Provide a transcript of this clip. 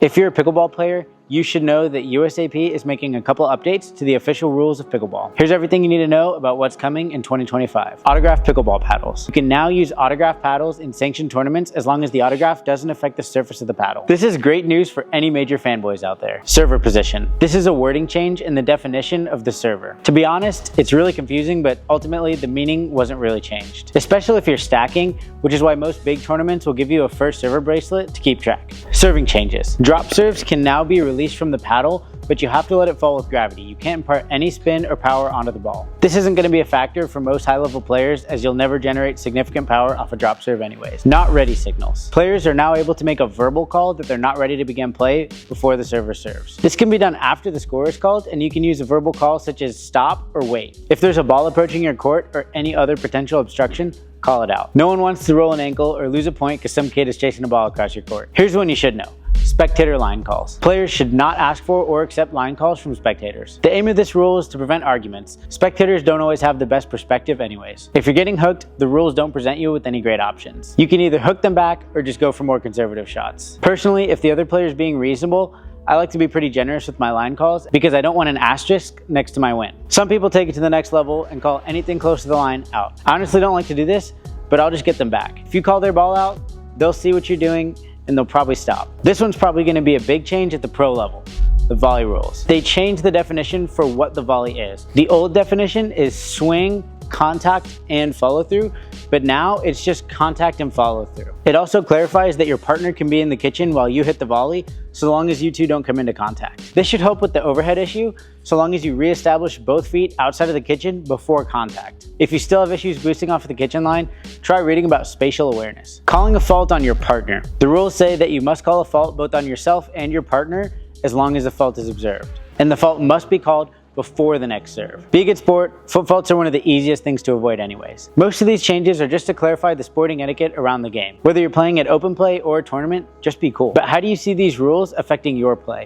If you're a pickleball player, you should know that USAP is making a couple updates to the official rules of pickleball. Here's everything you need to know about what's coming in 2025. Autographed pickleball paddles. You can now use autographed paddles in sanctioned tournaments as long as the autograph doesn't affect the surface of the paddle. This is great news for any major fanboys out there. Server position. This is a wording change in the definition of the server. To be honest, it's really confusing, but ultimately the meaning wasn't really changed. Especially if you're stacking, which is why most big tournaments will give you a first server bracelet to keep track. Serving changes. Drop serves can now be released from the paddle, but you have to let it fall with gravity. You can't impart any spin or power onto the ball. This isn't going to be a factor for most high-level players, as you'll never generate significant power off a drop serve anyways. Not ready signals. Players are now able to make a verbal call that they're not ready to begin play before the server serves. This can be done after the score is called, and you can use a verbal call such as stop or wait. If there's a ball approaching your court or any other potential obstruction, call it out. No one wants to roll an ankle or lose a point because some kid is chasing a ball across your court. Here's one you should know. Spectator line calls. Players should not ask for or accept line calls from spectators. The aim of this rule is to prevent arguments. Spectators don't always have the best perspective anyways. If you're getting hooked, the rules don't present you with any great options. You can either hook them back or just go for more conservative shots. Personally, if the other player is being reasonable, I like to be pretty generous with my line calls because I don't want an asterisk next to my win. Some people take it to the next level and call anything close to the line out. I honestly don't like to do this, but I'll just get them back. If you call their ball out, they'll see what you're doing and they'll probably stop. This one's probably going to be a big change at the pro level. The volley rules. They changed the definition for what the volley is. The old definition is swing, contact, and follow through, but now it's just contact and follow through. It also clarifies that your partner can be in the kitchen while you hit the volley, so long as you two don't come into contact. This should help with the overhead issue, so long as you reestablish both feet outside of the kitchen before contact. If you still have issues boosting off of the kitchen line, try reading about spatial awareness. Calling a fault on your partner. The rules say that you must call a fault both on yourself and your partner as long as the fault is observed. And the fault must be called before the next serve. Be a good sport, foot faults are one of the easiest things to avoid anyways. Most of these changes are just to clarify the sporting etiquette around the game. Whether you're playing at open play or a tournament, just be cool. But how do you see these rules affecting your play?